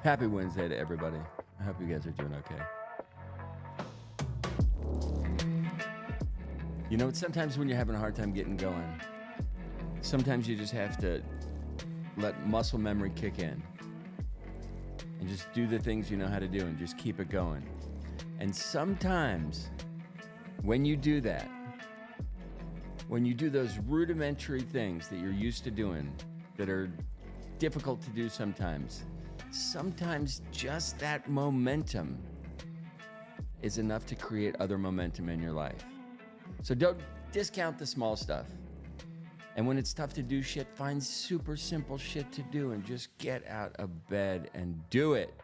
Happy Wednesday to everybody. I hope you guys are doing okay. You know, sometimes when you're having a hard time getting going, sometimes you just have to let muscle memory kick in and just do the things you know how to do and just keep it going. And sometimes when you do that, when you do those rudimentary things that you're used to doing that are difficult to do sometimes just that momentum is enough to create other momentum in your life. So don't discount the small stuff. And when it's tough to do shit, find super simple shit to do and just get out of bed and do it.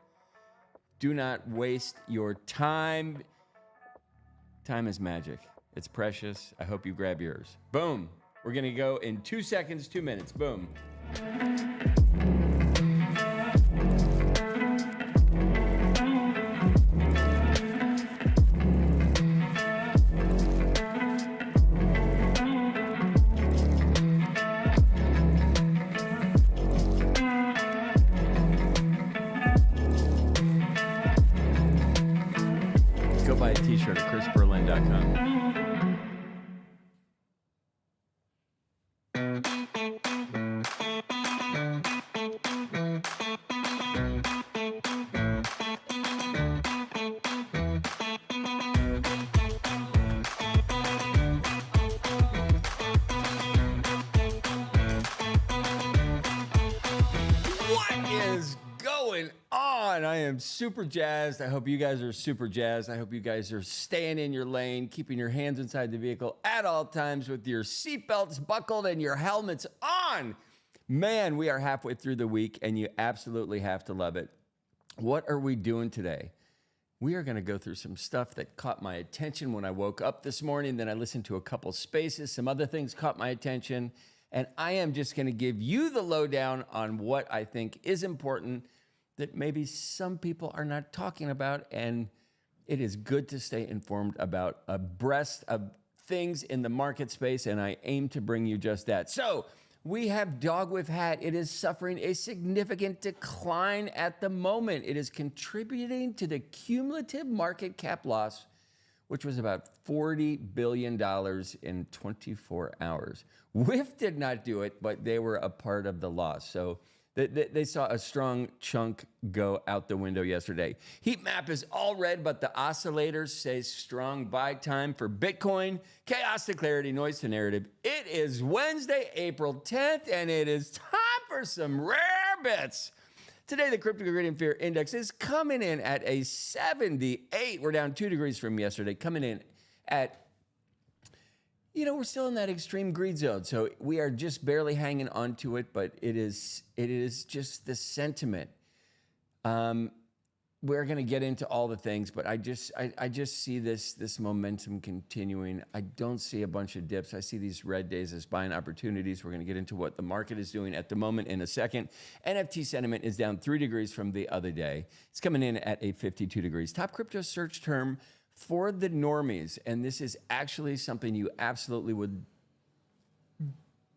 Do not waste your time. Time is magic. It's precious. I hope you grab yours. Boom. We're going to go in 2 seconds, 2 minutes. Boom. Go buy a t-shirt at chrisberlin.com. I am super jazzed. I hope you guys are super jazzed. I hope you guys are staying in your lane, keeping your hands inside the vehicle at all times with your seatbelts buckled and your helmets on. Man, we are halfway through the week and you absolutely have to love it. What are we doing today? We are going to go through some stuff that caught my attention when I woke up this morning. Then I listened to a couple spaces. Some other things caught my attention. And I am just going to give you the lowdown on what I think is important that maybe some people are not talking about, and it is good to stay informed about abreast of things in the market space, and I aim to bring you just that. So we have Dog with Hat. It is suffering a significant decline at the moment. It is contributing to the cumulative market cap loss, which was about $40 billion in 24 hours. WIF did not do it, but they were a part of the loss. So they saw a strong chunk go out the window yesterday. Heat map is all red, but the oscillators say strong buy time for Bitcoin. Chaos to clarity, noise to narrative. It is Wednesday, April 10th, and it is time for some rare bits. Today, the Crypto Greed and Fear Index is coming in at a 78. We're down 2 degrees from yesterday, coming in at, we're still in that extreme greed zone. So we are just barely hanging on to it, but it is just the sentiment. We're going to get into all the things, but I just see this momentum continuing. I don't see a bunch of dips. I see these red days as buying opportunities. We're going to get into what the market is doing at the moment in a second. NFT sentiment is down 3 degrees from the other day. It's coming in at a 52 degrees. Top crypto search term for the normies, and this is actually something you absolutely would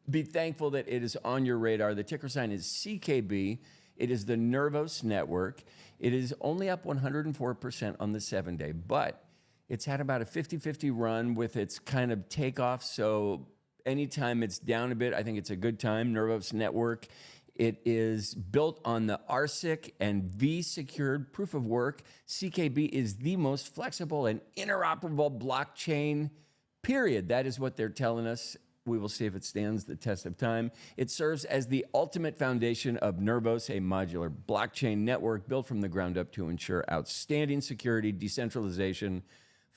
be thankful that it is on your radar. The ticker sign is CKB. It is the Nervos network. It is only up 104% on the 7-day, but it's had about a 50-50 run with its kind of takeoff. So anytime it's down a bit, I think it's a good time. Nervos network. It is built on the RSIC and V-secured proof of work. CKB is the most flexible and interoperable blockchain, period. That is what they're telling us. We will see if it stands the test of time. It serves as the ultimate foundation of Nervos, a modular blockchain network built from the ground up to ensure outstanding security, decentralization,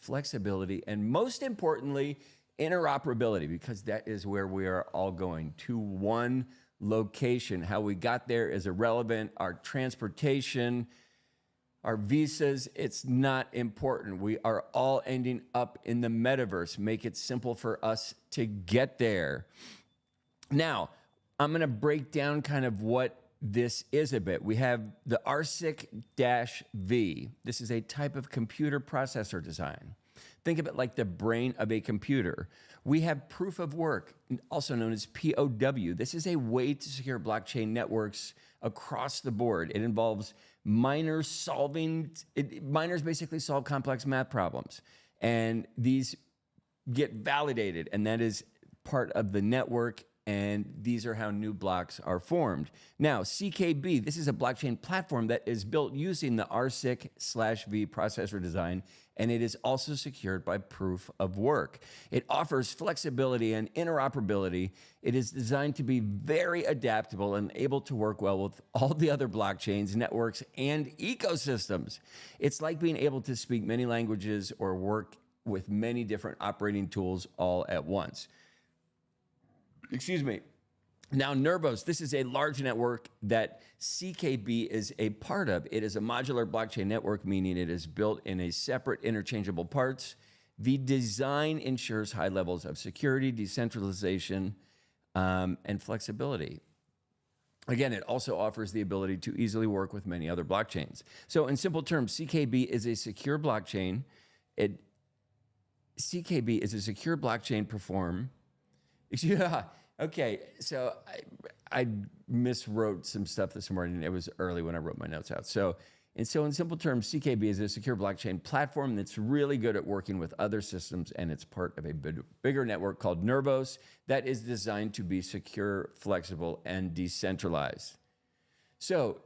flexibility, and most importantly, interoperability, because that is where we are all going, to one location. How we got there is irrelevant. Our transportation, our visas, it's not important. We are all ending up in the metaverse. Make it simple for us to get there. Now, I'm going to break down kind of what this is a bit. We have the RSIC-V. This is a type of computer processor design. Think of it like the brain of a computer. We have proof of work, also known as POW. This is a way to secure blockchain networks across the board. It involves miners miners basically solve complex math problems, and these get validated, and that is part of the network. And these are how new blocks are formed. Now, CKB, this is a blockchain platform that is built using the RSIC/V processor design, and it is also secured by proof of work. It offers flexibility and interoperability. It is designed to be very adaptable and able to work well with all the other blockchains, networks, and ecosystems. It's like being able to speak many languages or work with many different operating tools all at once. Excuse me. Now, Nervos, this is a large network that CKB is a part of. It is a modular blockchain network, meaning it is built in a separate interchangeable parts. The design ensures high levels of security, decentralization, and flexibility. Again, it also offers the ability to easily work with many other blockchains. So in simple terms, CKB is a secure blockchain. CKB is a secure blockchain Yeah. Okay. So I miswrote some stuff this morning. It was early when I wrote my notes out. So in simple terms, CKB is a secure blockchain platform that's really good at working with other systems, and it's part of a bigger network called Nervos that is designed to be secure, flexible, and decentralized. So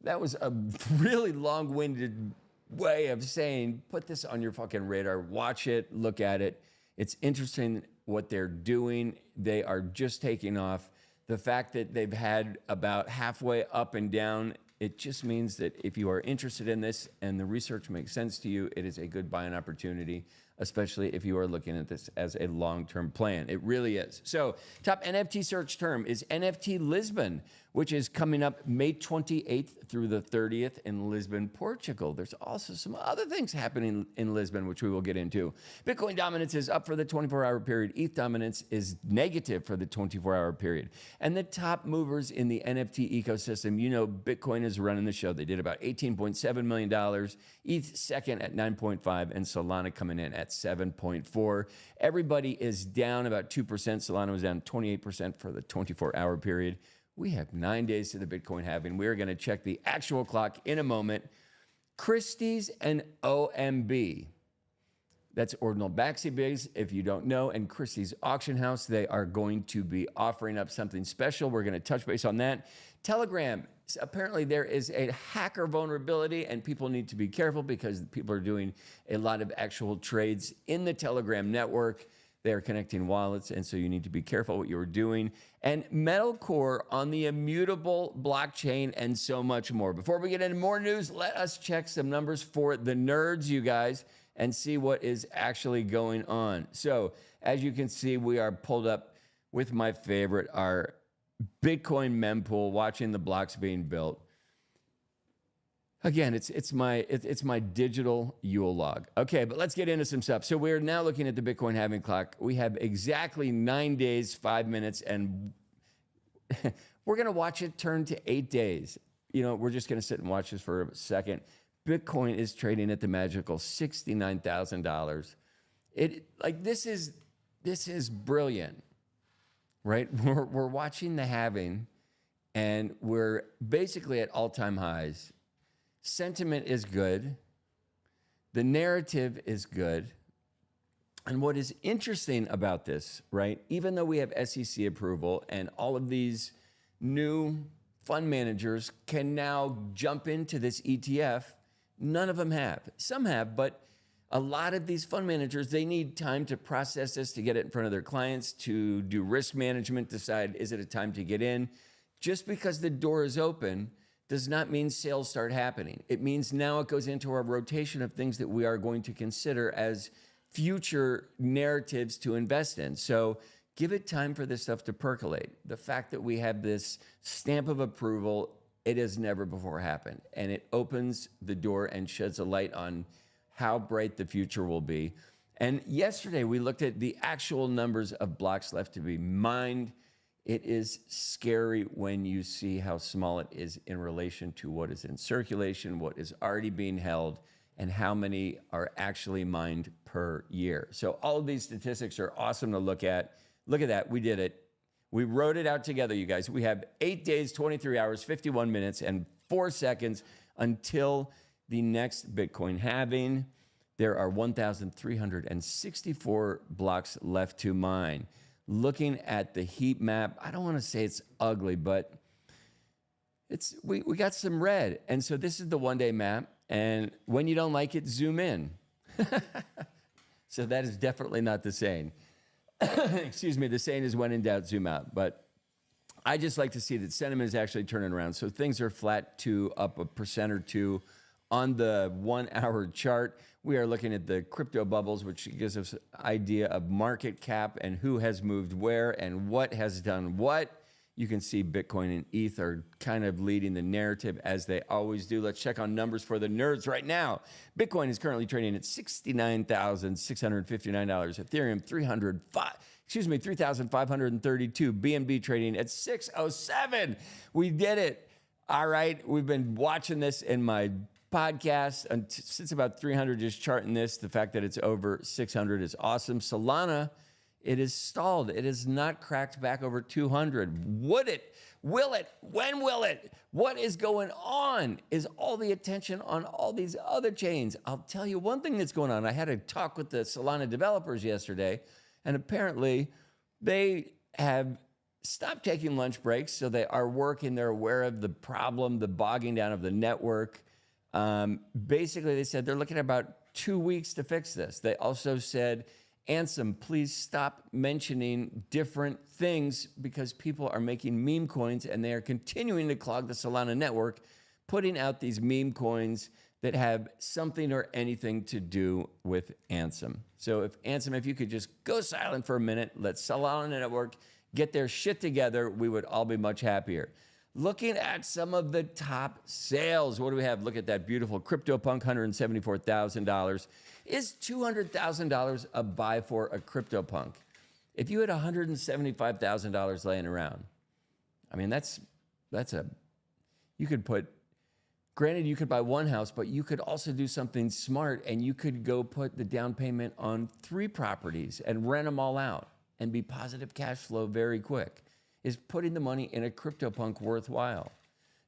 that was a really long-winded way of saying, put this on your fucking radar, watch it, look at it. It's interesting what they're doing. They are just taking off. The fact that they've had about halfway up and down, it just means that if you are interested in this and the research makes sense to you, it is a good buying opportunity, especially if you are looking at this as a long-term plan. It really is. So top NFT search term is NFT Lisbon, which is coming up May 28th through the 30th in Lisbon, Portugal. There's also some other things happening in Lisbon, which we will get into. Bitcoin dominance is up for the 24-hour period. ETH dominance is negative for the 24-hour period. And the top movers in the NFT ecosystem, you know, Bitcoin is running the show. They did about $18.7 million. ETH second at 9.5, and Solana coming in at 7.4. Everybody is down about 2%. Solana was down 28% for the 24-hour period. We have 9 days to the Bitcoin halving. We're going to check the actual clock in a moment. Christie's and OMB. That's Ordinal Baxi Bigs, if you don't know, and Christie's Auction House. They are going to be offering up something special. We're going to touch base on that. Telegram. Apparently there is a hacker vulnerability, and people need to be careful because people are doing a lot of actual trades in the Telegram network. They are connecting wallets, and so you need to be careful what you're doing. And Metalcore on the immutable blockchain, and so much more. Before we get into more news, let us check some numbers for the nerds, you guys, and see what is actually going on. So as you can see, we are pulled up with my favorite, our Bitcoin mempool, watching the blocks being built. Again, it's my digital Yule log. Okay, but let's get into some stuff. So we're now looking at the Bitcoin halving clock. We have exactly 9 days, 5 minutes, and we're going to watch it turn to 8 days. You know, we're just going to sit and watch this for a second. Bitcoin is trading at the magical $69,000. This is brilliant, right? We're watching the halving, and we're basically at all-time highs. Sentiment is good. The narrative is good. And what is interesting about this, right? Even though we have SEC approval and all of these new fund managers can now jump into this ETF, none of them have. Some have, but a lot of these fund managers, they need time to process this, to get it in front of their clients, to do risk management, decide, is it a time to get in? Just because the door is open does not mean sales start happening. It means now it goes into our rotation of things that we are going to consider as future narratives to invest in. So give it time for this stuff to percolate. The fact that we have this stamp of approval, it has never before happened. And it opens the door and sheds a light on how bright the future will be. And yesterday we looked at the actual numbers of blocks left to be mined. It is scary when you see how small it is in relation to what is in circulation, what is already being held, and how many are actually mined per year. So all of these statistics are awesome to look at. Look at that, we did it. We wrote it out together, you guys. We have 8 days, 23 hours, 51 minutes, and 4 seconds until the next Bitcoin halving. There are 1,364 blocks left to mine. Looking at the heat map, I don't want to say it's ugly, but we got some red. And so this is the one-day map. And when you don't like it, zoom in. So that is definitely not the saying. Excuse me, the saying is when in doubt, zoom out. But I just like to see that sentiment is actually turning around. So things are flat to up 1% or 2% on the 1 hour chart. We are looking at the crypto bubbles, which gives us an idea of market cap and who has moved where and what has done what. You can see Bitcoin and ETH are kind of leading the narrative as they always do. Let's check on numbers for the nerds right now. Bitcoin is currently trading at $69,659. Ethereum, $3,532. BNB trading at $607. We did it. All right. We've been watching this in my podcast since about 300, just charting this. The fact that it's over 600 is awesome. Solana, it is stalled. It is not cracked back over 200. Would it? Will it? When will it? What is going on? Is all the attention on all these other chains? I'll tell you one thing that's going on. I had a talk with the Solana developers yesterday, and apparently they have stopped taking lunch breaks. So they are working. They're aware of the problem, the bogging down of the network. Basically, they said they're looking at about 2 weeks to fix this. They also said, Ansem, please stop mentioning different things because people are making meme coins and they are continuing to clog the Solana network, putting out these meme coins that have something or anything to do with Ansem. So if Ansem, if you could just go silent for a minute, let Solana network get their shit together, we would all be much happier. Looking at some of the top sales, what do we have? Look at that beautiful CryptoPunk, $174,000. Is $200,000 a buy for a CryptoPunk? If you had $175,000 laying around, I mean, you could put, granted, you could buy one house, but you could also do something smart and you could go put the down payment on 3 properties and rent them all out and be positive cash flow very quick. Is putting the money in a CryptoPunk worthwhile?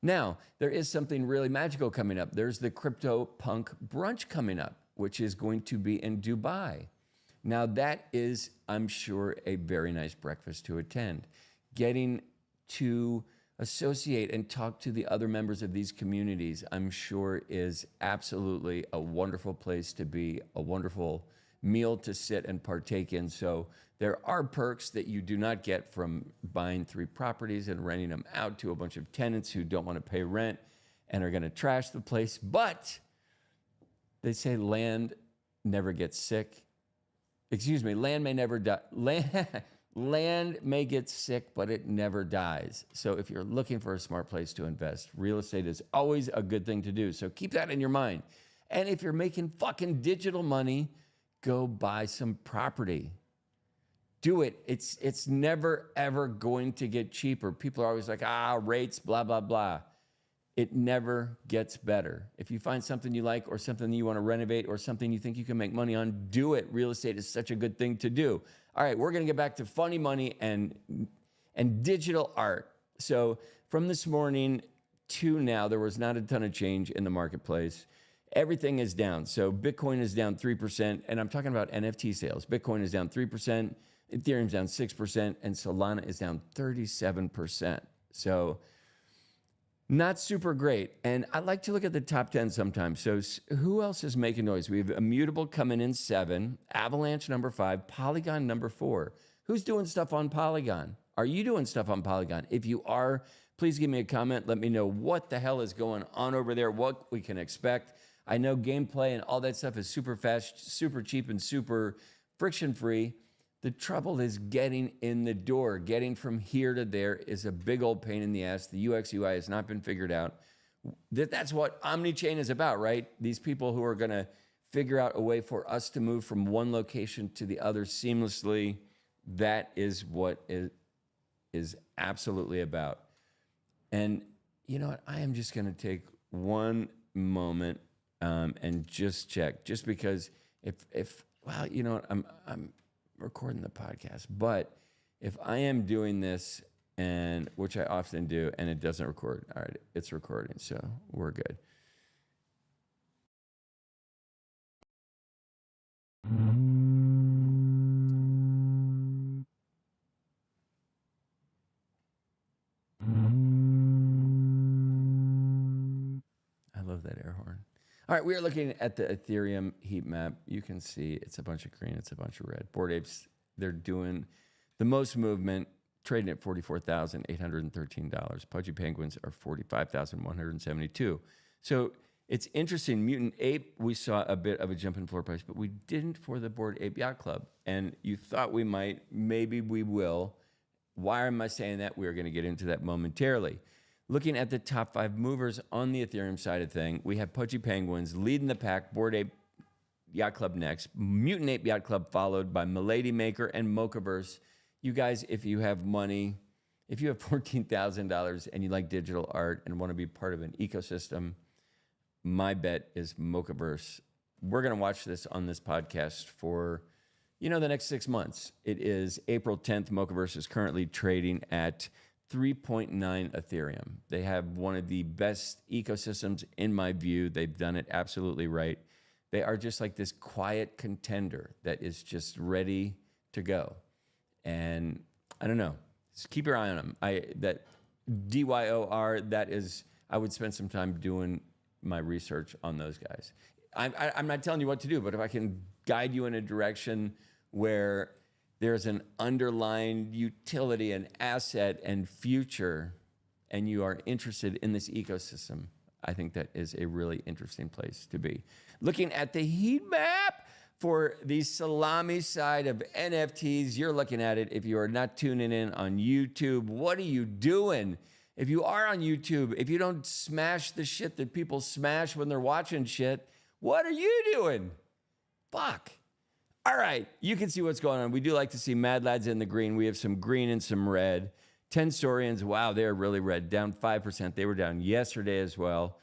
Now, there is something really magical coming up. There's the CryptoPunk brunch coming up, which is going to be in Dubai. Now, that is, I'm sure, a very nice breakfast to attend. Getting to associate and talk to the other members of these communities, I'm sure, is absolutely a wonderful place to be, a wonderful meal to sit and partake in. So there are perks that you do not get from buying 3 properties and renting them out to a bunch of tenants who don't want to pay rent and are going to trash the place. But they say land never gets sick. Excuse me, land may never die. Land may get sick, but it never dies. So if you're looking for a smart place to invest, real estate is always a good thing to do. So keep that in your mind. And if you're making fucking digital money, go buy some property. Do it. It's never, ever going to get cheaper. People are always like, rates, blah, blah, blah. It never gets better. If you find something you like or something you want to renovate or something you think you can make money on, do it. Real estate is such a good thing to do. All right, we're going to get back to funny money and digital art. So from this morning to now, there was not a ton of change in the marketplace. Everything is down. So Bitcoin is down 3%, and I'm talking about NFT sales. Bitcoin is down 3%, Ethereum's down 6%, and Solana is down 37%. So not super great. And I like to look at the top 10 sometimes. So who else is making noise? We have Immutable coming in 7, Avalanche number 5, Polygon number 4. Who's doing stuff on Polygon? Are you doing stuff on Polygon? If you are, please give me a comment. Let me know what the hell is going on over there, what we can expect. I know gameplay and all that stuff is super fast, super cheap, and super friction-free. The trouble is getting in the door. Getting from here to there is a big old pain in the ass. The UX UI has not been figured out. That's what OmniChain is about, right? These people who are going to figure out a way for us to move from one location to the other seamlessly. That is what it is absolutely about. And you know what? I am just going to take one moment and just check, just because if well, you know what? I'm recording the podcast, but if I am doing this, and which I often do, and it doesn't record, all right, it's recording, so we're good. I love that air horn. All right, we are looking at the Ethereum heat map. You can see it's a bunch of green, it's a bunch of red. Bored Apes, they're doing the most movement, trading at $44,813. Pudgy Penguins are $45,172. So it's interesting. Mutant Ape, we saw a bit of a jump in floor price, but we didn't for the Bored Ape Yacht Club. And you thought we might, maybe we will. Why am I saying that? We're going to get into that momentarily. Looking at the top 5 movers on the Ethereum side of thing, we have Pudgy Penguins leading the pack, Bored Ape Yacht Club next, Mutant Ape Yacht Club followed by Milady Maker and Mochaverse. You guys, if you have money, if you have $14,000 and you like digital art and want to be part of an ecosystem, my bet is Mochaverse. We're going to watch this on this podcast for, the next 6 months. It is April 10th. Mochaverse is currently trading at 3.9 Ethereum. They have one of the best ecosystems in my view. They've done it absolutely right. They are just like this quiet contender that is just ready to go. And I don't know. Just keep your eye on them. That DYOR, that is, I would spend some time doing my research on those guys. I'm not telling you what to do, but if I can guide you in a direction where there's an underlying utility and asset and future, and you are interested in this ecosystem, I think that is a really interesting place to be. Looking at the heat map for the salami side of NFTs, you're looking at it. If you are not tuning in on YouTube, what are you doing? If you are on YouTube, if you don't smash the shit that people smash when they're watching shit, what are you doing? Fuck. All right, you can see what's going on. We do like to see Mad Lads in the green. We have some green and some red. Tensorians, wow, they're really red, down 5%. They were down yesterday as well.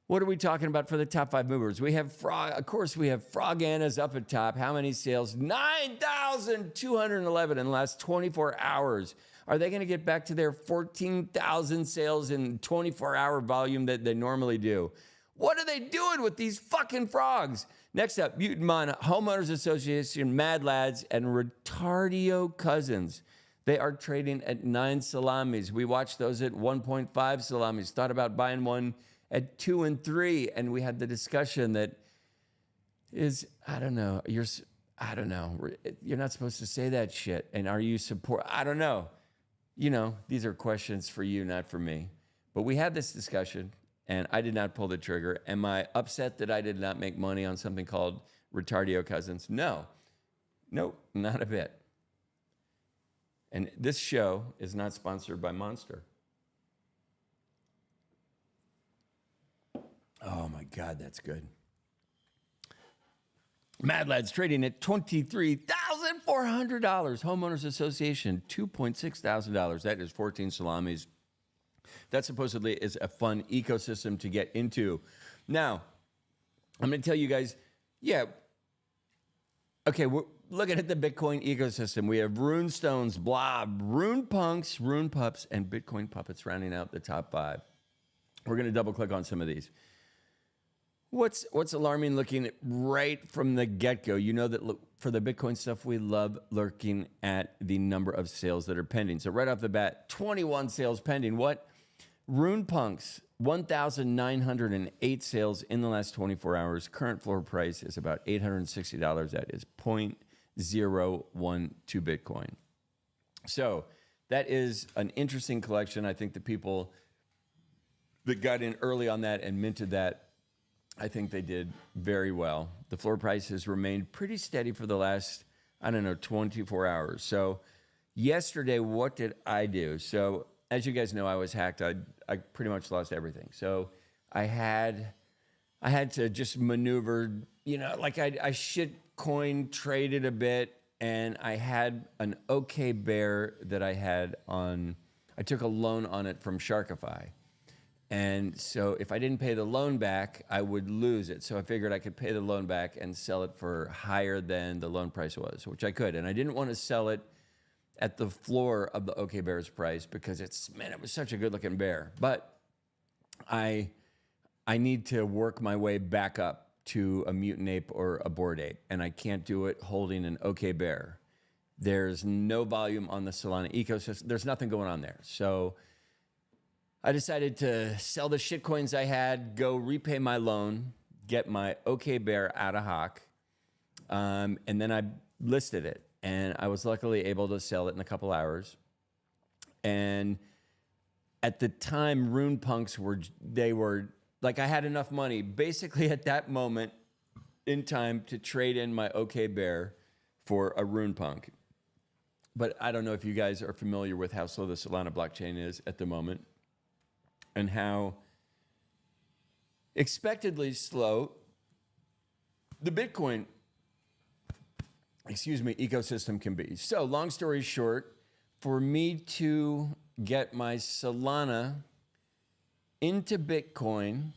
What are we talking about for the top 5 movers? We have of course, we have Frogana's up at top. How many sales? 9,211 in the last 24 hours. Are they going to get back to their 14,000 sales in 24-hour volume that they normally do? What are they doing with these fucking frogs? Next up, Mutant Mon, Homeowners Association, Mad Lads, and Retardio Cousins. They are trading at 9 salamis. We watched those at 1.5 salamis. Thought about buying one at 2 and 3, and we had the discussion that is, I don't know. You're not supposed to say that shit. And are you support? I don't know. These are questions for you, not for me. But we had this discussion. And I did not pull the trigger. Am I upset that I did not make money on something called Retardio Cousins? No. Nope, not a bit. And this show is not sponsored by Monster. Oh my God, that's good. Mad Lads trading at $23,400. Homeowners Association, $2,600. That is 14 salamis. That supposedly is a fun ecosystem to get into. Now, I'm going to tell you guys, okay, we're looking at the Bitcoin ecosystem. We have Rune Stones, Blob, Rune Punks, Rune Pups, and Bitcoin Puppets rounding out the top 5. We're going to double click on some of these. What's alarming looking at right from the get-go? You know that for the Bitcoin stuff, we love looking at the number of sales that are pending. So right off the bat, 21 sales pending. What? Rune Punks, 1,908 sales in the last 24 hours. Current floor price is about $860. That is 0.012 Bitcoin. So that is an interesting collection. I think the people that got in early on that and minted that, I think they did very well. The floor price has remained pretty steady for the last, 24 hours. So yesterday, what did I do? So as you guys know, I was hacked. I pretty much lost everything. So I had to just maneuver, I shit coin traded a bit, and I had an OK Bear that I took a loan on it from Sharkify. And so if I didn't pay the loan back, I would lose it. So I figured I could pay the loan back and sell it for higher than the loan price was, which I could. And I didn't want to sell it at the floor of the OK Bear's price because it was such a good looking bear. But I need to work my way back up to a mutant ape or a bored ape, and I can't do it holding an OK Bear. There's no volume on the Solana ecosystem. There's nothing going on there. So I decided to sell the shit coins I had, go repay my loan, get my OK Bear out of Hawk, and then I listed it. And I was luckily able to sell it in a couple hours. And at the time, Rune Punks were like, I had enough money basically at that moment in time to trade in my OK Bear for a Rune Punk. But I don't know if you guys are familiar with how slow the Solana blockchain is at the moment and how expectedly slow the Bitcoin, ecosystem can be. So long story short, for me to get my Solana into Bitcoin,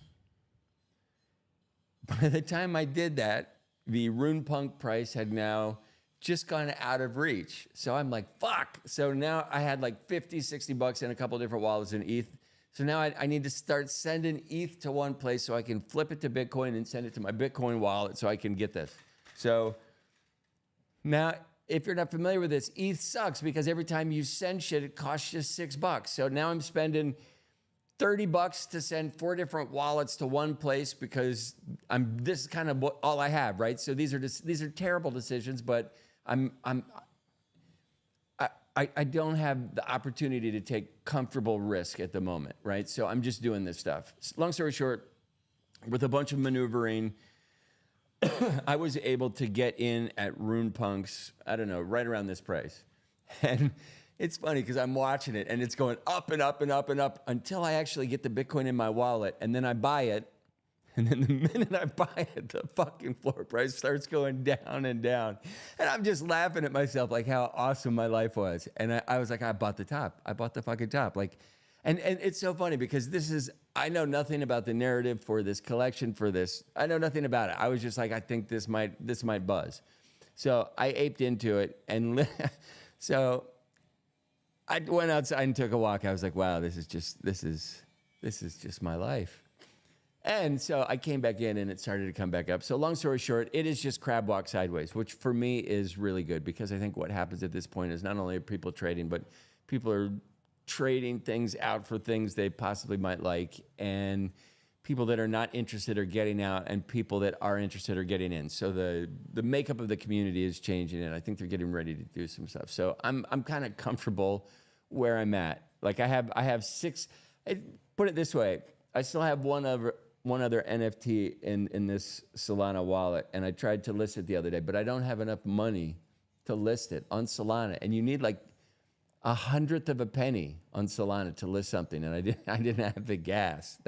by the time I did that, the Rune Punk price had now just gone out of reach. So I'm like, fuck. So now I had like 50, 60 bucks in a couple different wallets in ETH. So now I need to start sending ETH to one place so I can flip it to Bitcoin and send it to my Bitcoin wallet so I can get this. So now, if you're not familiar with this, ETH sucks because every time you send shit, it costs you $6. So now I'm spending 30 bucks to send 4 different wallets to one place because this is kind of all I have, right? So these are terrible decisions, but I don't have the opportunity to take comfortable risk at the moment, right? So I'm just doing this stuff. Long story short, with a bunch of maneuvering, I was able to get in at Rune Punks, I don't know, right around this price. And it's funny because I'm watching it and it's going up and up and up and up until I actually get the Bitcoin in my wallet, and then I buy it. And then the minute I buy it, the fucking floor price starts going down and down. And I'm just laughing at myself like how awesome my life was. And I was like, I bought the top. I bought the fucking top. Like, and it's so funny because I know nothing about the narrative for this collection, for this. I know nothing about it. I was just like, I think this might buzz. So I aped into it. And so I went outside and took a walk. I was like, wow, this is just my life. And so I came back in and it started to come back up. So long story short, it is just crab walk sideways, which for me is really good because I think what happens at this point is not only are people trading, but people are trading things out for things they possibly might like. And people that are not interested are getting out, and people that are interested are getting in. So the makeup of the community is changing, and I think they're getting ready to do some stuff. So I'm kind of comfortable where I'm at. Like I have 6. Put it this way, I still have one other NFT in this Solana wallet, and I tried to list it the other day, but I don't have enough money to list it on Solana, and you need like 1/100 of a penny on Solana to list something, and I didn't have the gas.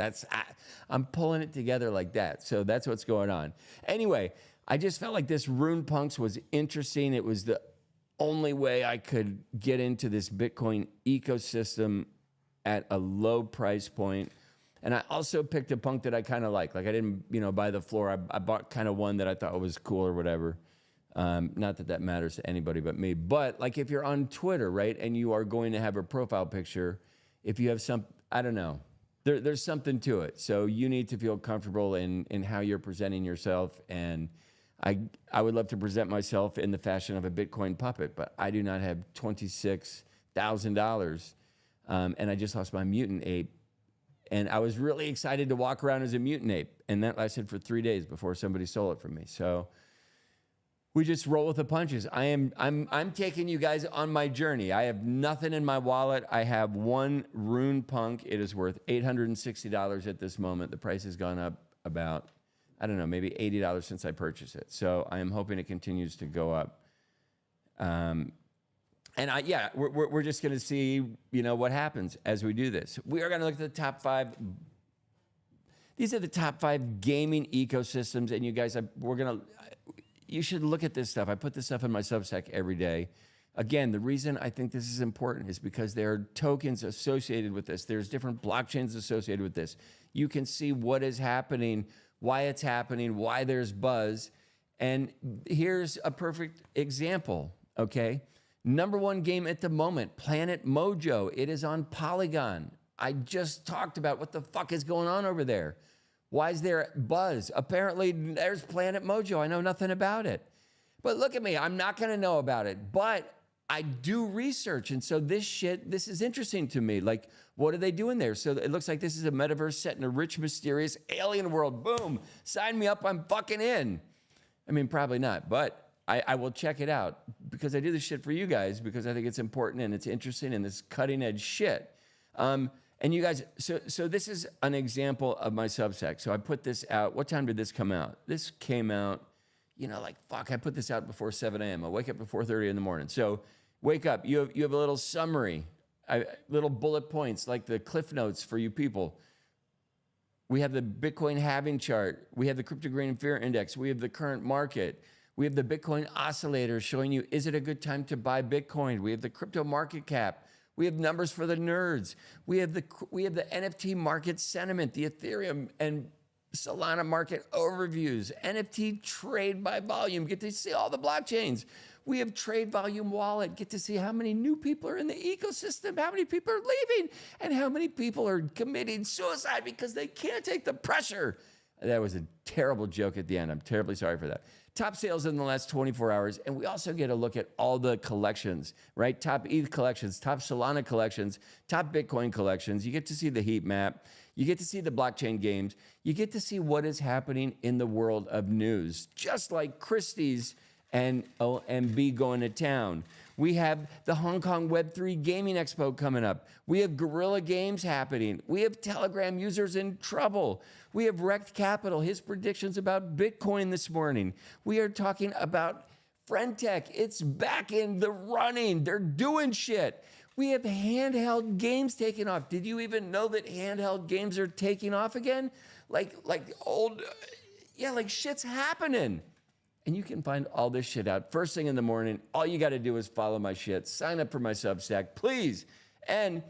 I'm pulling it together like that, so that's what's going on. Anyway, I just felt like this Rune Punks was interesting. It was the only way I could get into this Bitcoin ecosystem at a low price point. And I also picked a punk that I kind of like. Like I didn't, buy the floor. I bought kind of one that I thought was cool or whatever. Not that matters to anybody but me. But like if you're on Twitter, right, and you are going to have a profile picture, if you have I don't know, there's something to it. So you need to feel comfortable in how you're presenting yourself. And I would love to present myself in the fashion of a Bitcoin puppet, but I do not have $26,000. And I just lost my mutant ape. And I was really excited to walk around as a mutant ape. And that lasted for 3 days before somebody stole it from me. So we just roll with the punches. I'm taking you guys on my journey. I have nothing in my wallet. I have one Rune Punk. It is worth $860 at this moment. The price has gone up about, I don't know, maybe $80 since I purchased it. So I am hoping it continues to go up. And we're just going to see, what happens as we do this. We are going to look at the top 5. These are the top 5 gaming ecosystems, and you guys, you should look at this stuff. I put this stuff in my Substack every day. Again, the reason I think this is important is because there are tokens associated with this. There's different blockchains associated with this. You can see what is happening, why it's happening, why there's buzz. And here's a perfect example, okay? Number 1 game at the moment, Planet Mojo. It is on Polygon. I just talked about what the fuck is going on over there. Why is there buzz? Apparently, there's Planet Mojo. I know nothing about it. But look at me. I'm not going to know about it. But I do research. And so this is interesting to me. Like, what are they doing there? So it looks like this is a metaverse set in a rich, mysterious alien world. Boom. Sign me up. I'm fucking in. I mean, probably not. But I will check it out because I do this shit for you guys because I think it's important and it's interesting and it's cutting edge shit. And you guys, so this is an example of my Substack. So I put this out. What time did this come out? This came out, I put this out before 7 a.m. I wake up at 4:30 in the morning. So wake up. You have a little summary, little bullet points like the Cliff Notes for you people. We have the Bitcoin halving chart. We have the Crypto Greed and Fear Index. We have the current market. We have the Bitcoin oscillator showing you, is it a good time to buy Bitcoin? We have the crypto market cap. We have numbers for the nerds. We have the NFT market sentiment, the Ethereum and Solana market overviews, NFT trade by volume. Get to see all the blockchains. We have trade volume wallet. Get to see how many new people are in the ecosystem, how many people are leaving, and how many people are committing suicide because they can't take the pressure. That was a terrible joke at the end. I'm terribly sorry for that. Top sales in the last 24 hours. And we also get a look at all the collections, right? Top ETH collections, top Solana collections, top Bitcoin collections. You get to see the heat map. You get to see the blockchain games. You get to see what is happening in the world of news, just like Christie's and OMB going to town. We have the Hong Kong Web3 Gaming Expo coming up. We have Guerrilla Games happening. We have Telegram users in trouble. We have Rekt Capital, his predictions about Bitcoin this morning. We are talking about Friendtech. It's back in the running. They're doing shit. We have handheld games taking off. Did you even know that handheld games are taking off again? Like shit's happening. And you can find all this shit out first thing in the morning. All you got to do is follow my shit. Sign up for my Substack, please. And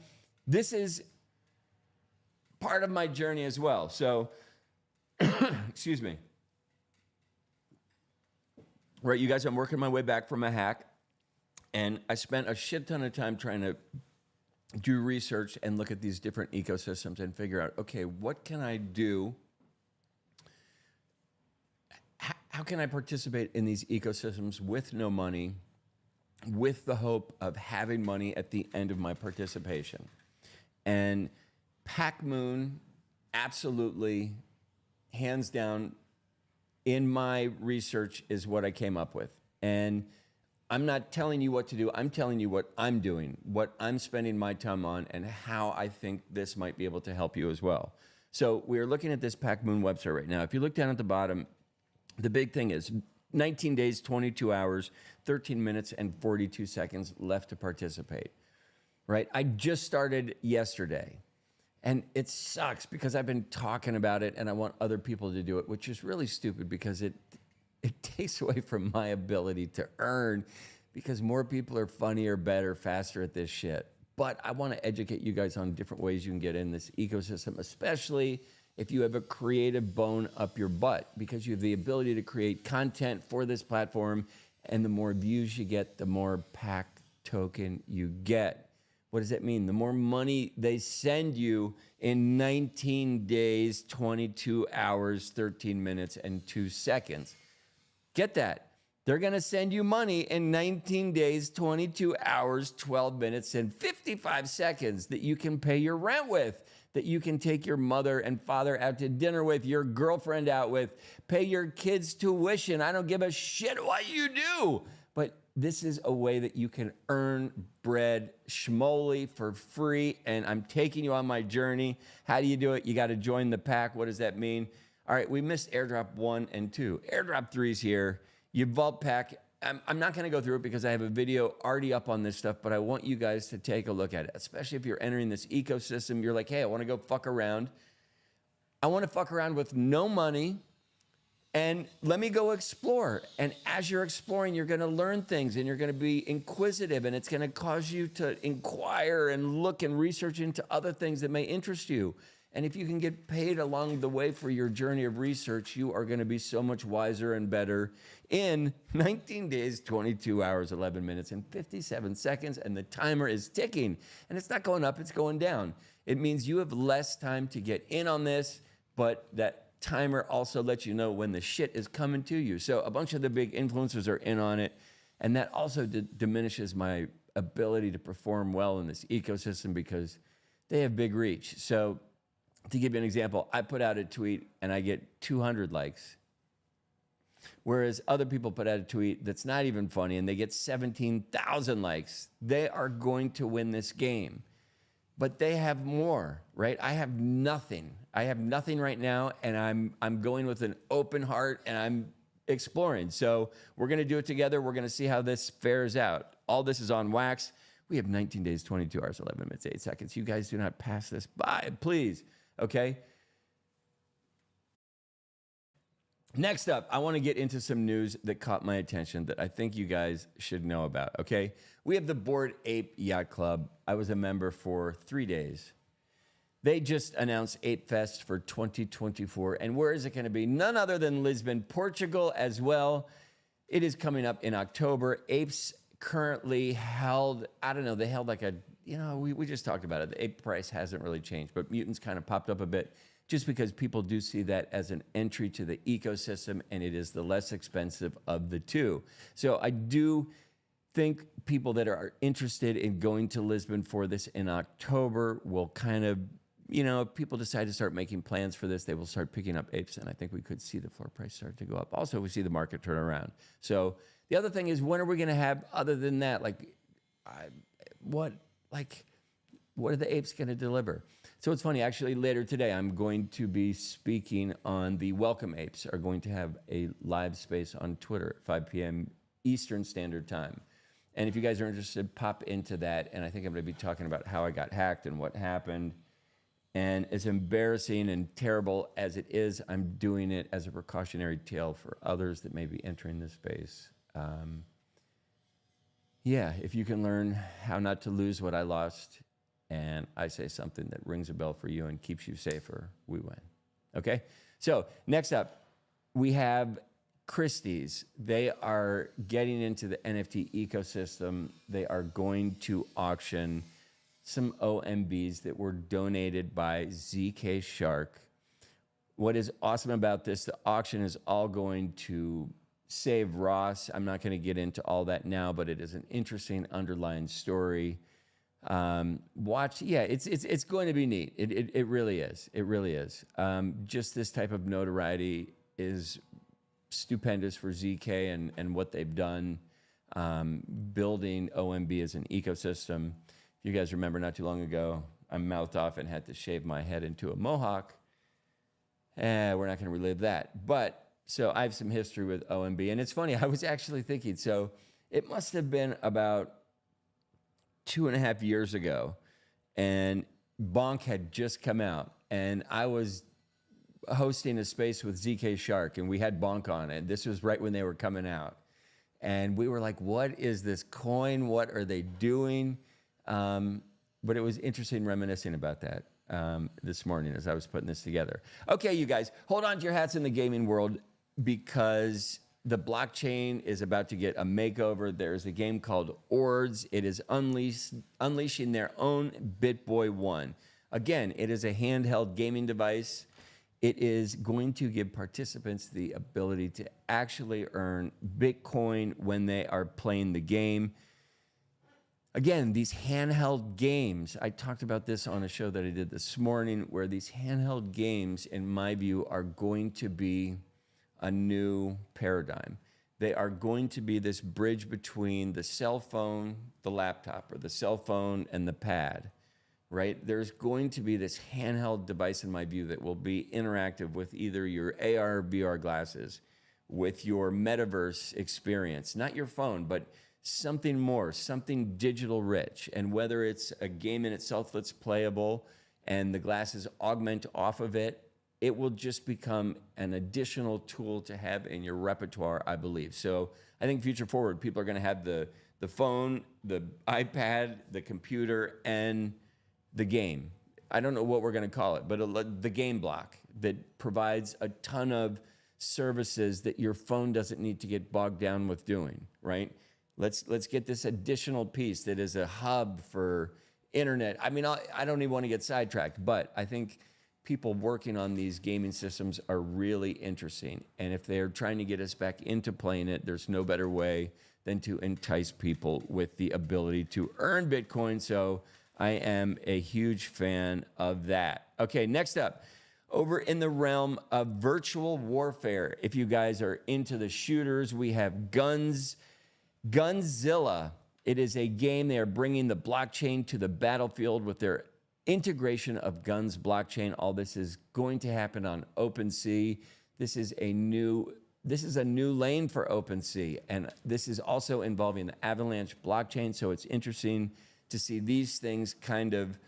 this is part of my journey as well. So, excuse me. Right, you guys, I'm working my way back from a hack. And I spent a shit ton of time trying to do research and look at these different ecosystems and figure out, okay, what can I do? How can I participate in these ecosystems with no money, with the hope of having money at the end of my participation? And PacMoon, absolutely, hands down, in my research is what I came up with. And I'm not telling you what to do. I'm telling you what I'm doing, what I'm spending my time on, and how I think this might be able to help you as well. So we're looking at this PacMoon website right now. If you look down at the bottom, the big thing is 19 days, 22 hours, 13 minutes, and 42 seconds left to participate, right? I just started yesterday, and it sucks because I've been talking about it, and I want other people to do it, which is really stupid because it takes away from my ability to earn because more people are funnier, better, faster at this shit. But I want to educate you guys on different ways you can get in this ecosystem, especially if you have a creative bone up your butt, because you have the ability to create content for this platform, and the more views you get, the more PAC token you get. What does that mean? The more money they send you in 19 days, 22 hours, 13 minutes, and 2 seconds. Get that. They're going to send you money in 19 days, 22 hours, 12 minutes, and 55 seconds that you can pay your rent with, that you can take your mother and father out to dinner with, your girlfriend out with, pay your kids' tuition. I don't give a shit what you do. But this is a way that you can earn bread schmoly for free, and I'm taking you on my journey. How do you do it? You got to join the pack. What does that mean? All right, we missed airdrop 1 and 2. Airdrop 3 is here. You vault pack. I'm not going to go through it because I have a video already up on this stuff, but I want you guys to take a look at it, especially if you're entering this ecosystem. You're like, hey, I want to go fuck around. I want to fuck around with no money, and let me go explore. And as you're exploring, you're going to learn things, and you're going to be inquisitive, and it's going to cause you to inquire and look and research into other things that may interest you. And if you can get paid along the way for your journey of research, you are going to be so much wiser and better in 19 days, 22 hours, 11 minutes, and 57 seconds. And the timer is ticking. And it's not going up, it's going down. It means you have less time to get in on this, but that timer also lets you know when the shit is coming to you. So a bunch of the big influencers are in on it. And that also diminishes my ability to perform well in this ecosystem because they have big reach. So to give you an example, I put out a tweet and I get 200 likes. Whereas other people put out a tweet that's not even funny and they get 17,000 likes. They are going to win this game. But they have more, right? I have nothing. I have nothing right now, and I'm going with an open heart, and I'm exploring. So we're going to do it together. We're going to see how this fares out. All this is on wax. We have 19 days, 22 hours, 11 minutes, 8 seconds. You guys do not pass this by, please, okay? Next up, I want to get into some news that caught my attention that I think you guys should know about, okay? We have the Bored Ape Yacht Club. I was a member for 3 days. They just announced Ape Fest for 2024. And where is it going to be? None other than Lisbon, Portugal as well. It is coming up in October. Apes currently held, I don't know, they held like a, we just talked about it. The ape price hasn't really changed, but Mutants kind of popped up a bit just because people do see that as an entry to the ecosystem, and it is the less expensive of the two. So I do think people that are interested in going to Lisbon for this in October will kind of, if people decide to start making plans for this, they will start picking up apes, and I think we could see the floor price start to go up. Also, we see the market turn around. So the other thing is, when are we going to have, other than that, what are the apes going to deliver? So it's funny, actually, later today, I'm going to be speaking on the Welcome Apes are going to have a live space on Twitter at 5 p.m. Eastern Standard Time. And if you guys are interested, pop into that. And I think I'm going to be talking about how I got hacked and what happened. And as embarrassing and terrible as it is, I'm doing it as a precautionary tale for others that may be entering this space. If you can learn how not to lose what I lost, and I say something that rings a bell for you and keeps you safer, we win. Okay? So next up, we have Christie's. They are getting into the NFT ecosystem. They are going to auction some OMBs that were donated by ZK Shark. What is awesome about this, the auction is all going to save Ross. I'm not going to get into all that now, but it is an interesting underlying story. It's going to be neat. It really is. It really is. Just this type of notoriety is stupendous for ZK and what they've done, building OMB as an ecosystem. If you guys remember, not too long ago, I mouthed off and had to shave my head into a mohawk. We're not going to relive that. So I have some history with OMB, and it's funny. I was actually thinking, so it must have been about 2.5 years ago, and Bonk had just come out, and I was hosting a space with ZK Shark, and we had Bonk on it. This was right when they were coming out, and we were like, what is this coin? What are they doing? But it was interesting reminiscing about that this morning as I was putting this together. Okay, you guys, hold on to your hats in the gaming world, because the blockchain is about to get a makeover. There's a game called Ords. It is unleashing their own BitBoy 1. Again, it is a handheld gaming device. It is going to give participants the ability to actually earn Bitcoin when they are playing the game. Again, these handheld games, I talked about this on a show that I did this morning, where these handheld games, in my view, are going to be a new paradigm. They are going to be this bridge between the cell phone, the laptop, or the cell phone and the pad, right? There's going to be this handheld device, in my view, that will be interactive with either your AR, VR glasses, with your metaverse experience, not your phone, but something more, something digital rich. And whether it's a game in itself that's playable and the glasses augment off of it, it will just become an additional tool to have in your repertoire, I believe. So I think future forward, people are going to have the phone, the iPad, the computer, and the game. I don't know what we're going to call it, but the game block that provides a ton of services that your phone doesn't need to get bogged down with doing, right? Let's get this additional piece that is a hub for internet. I mean, I don't even want to get sidetracked, but I think people working on these gaming systems are really interesting. And if they're trying to get us back into playing it, there's no better way than to entice people with the ability to earn Bitcoin. So I am a huge fan of that. Okay, next up, over in the realm of virtual warfare, if you guys are into the shooters, we have Gunzilla. It is a game. They are bringing the blockchain to the battlefield with their integration of Guns blockchain. All this is going to happen on OpenSea. This is a new lane for OpenSea, and this is also involving the Avalanche blockchain. So it's interesting to see these things kind of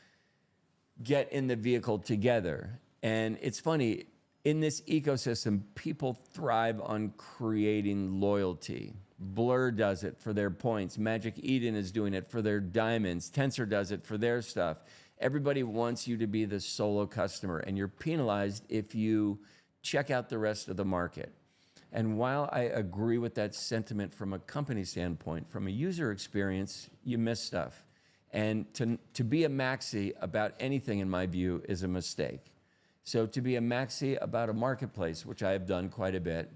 get in the vehicle together. And it's funny, in this ecosystem, people thrive on creating loyalty. Blur does it for their points. Magic Eden is doing it for their diamonds. Tensor does it for their stuff. Everybody wants you to be the solo customer, and you're penalized if you check out the rest of the market. And while I agree with that sentiment from a company standpoint, from a user experience, you miss stuff. And to be a maxi about anything, in my view, is a mistake. So to be a maxi about a marketplace, which I have done quite a bit,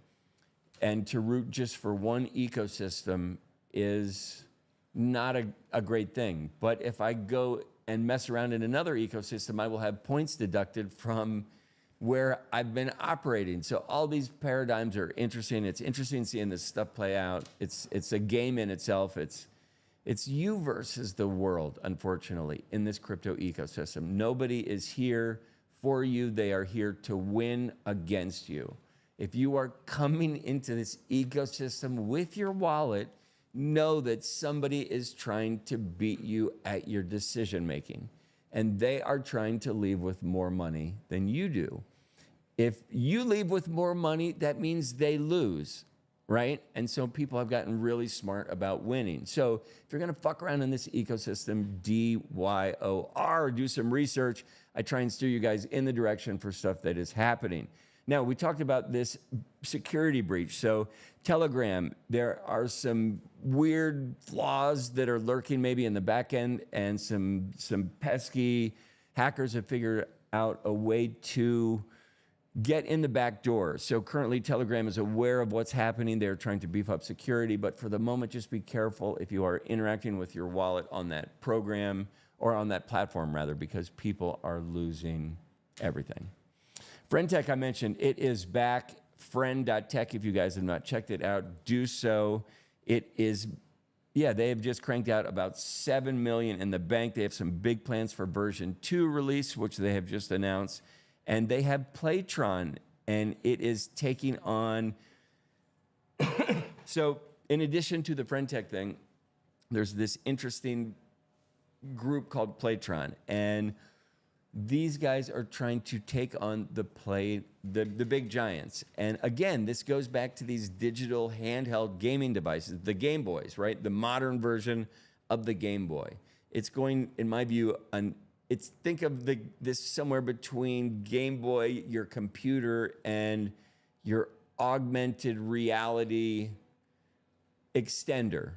and to root just for one ecosystem is not a great thing. But if I go and mess around in another ecosystem, I will have points deducted from where I've been operating. So all these paradigms are interesting. It's interesting seeing this stuff play out. It's a game in itself. It's you versus the world, unfortunately, in this crypto ecosystem. Nobody is here for you. They are here to win against you. If you are coming into this ecosystem with your wallet, know that somebody is trying to beat you at your decision making, and they are trying to leave with more money than you do. If you leave with more money, that means they lose, right? And so people have gotten really smart about winning. So if you're gonna fuck around in this ecosystem, DYOR, do some research. I try and steer you guys in the direction for stuff that is happening. Now, we talked about this security breach. So Telegram, there are some weird flaws that are lurking maybe in the back end, and some pesky hackers have figured out a way to get in the back door. So currently Telegram is aware of what's happening. They're trying to beef up security, but for the moment, just be careful if you are interacting with your wallet on that program, or on that platform rather, because people are losing everything. Friend.tech, I mentioned, it is back. Friend.tech, if you guys have not checked it out, do so. It is, yeah, they have just cranked out about 7 million in the bank. They have some big plans for version 2 release, which they have just announced. And they have Playtron, and it is taking on, so in addition to the Friend.tech thing, there's this interesting group called Playtron, and these guys are trying to take on the big giants. And again, this goes back to these digital handheld gaming devices, the Game Boys, right? The modern version of the Game Boy. It's going, in my view, think of this somewhere between Game Boy, your computer, and your augmented reality extender,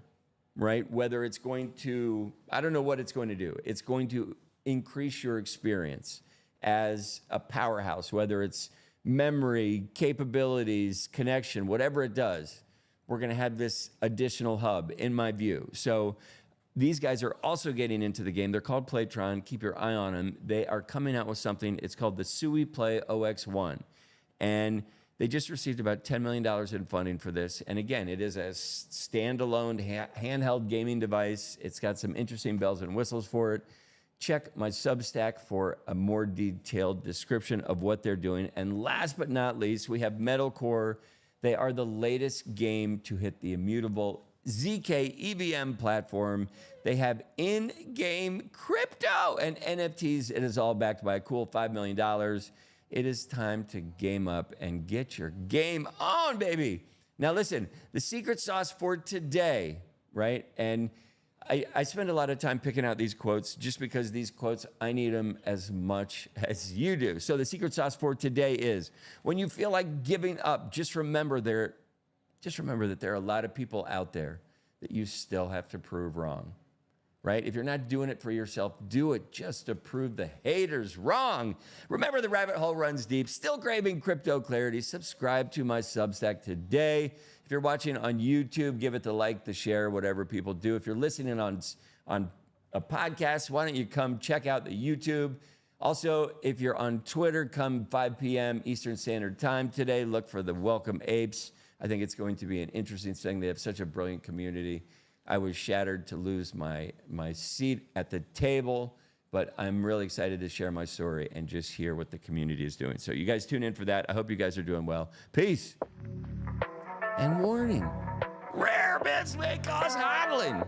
right? Whether it's going to, I don't know what it's going to do. It's going to increase your experience as a powerhouse, whether it's memory, capabilities, connection, whatever it does. We're going to have this additional hub, in my view. So these guys are also getting into the game. They're called Playtron. Keep your eye on them. They are coming out with something. It's called the Sui Play OX1. And they just received about $10 million in funding for this. And again, it is a standalone handheld gaming device. It's got some interesting bells and whistles for it. Check my Substack for a more detailed description of what they're doing. And last but not least, we have Metalcore. They are the latest game to hit the immutable ZK EVM platform. They have in-game crypto and NFTs. It is all backed by a cool $5 million. It is time to game up and get your game on, baby. Now listen, the secret sauce for today, right? And I spend a lot of time picking out these quotes just because these quotes, I need them as much as you do. So the secret sauce for today is, when you feel like giving up, just remember that there are a lot of people out there that you still have to prove wrong, right? If you're not doing it for yourself, do it just to prove the haters wrong. Remember, the rabbit hole runs deep. Still craving crypto clarity? Subscribe to my Substack today. If you're watching on YouTube, give it the like, the share, whatever people do. If you're listening on a podcast, why don't you come check out the YouTube? Also, if you're on Twitter, come 5 p.m. Eastern Standard Time today. Look for the Welcome Apes. I think it's going to be an interesting thing. They have such a brilliant community. I was shattered to lose my seat at the table, but I'm really excited to share my story and just hear what the community is doing. So you guys tune in for that. I hope you guys are doing well. Peace. And warning, rare bits may cause hodling.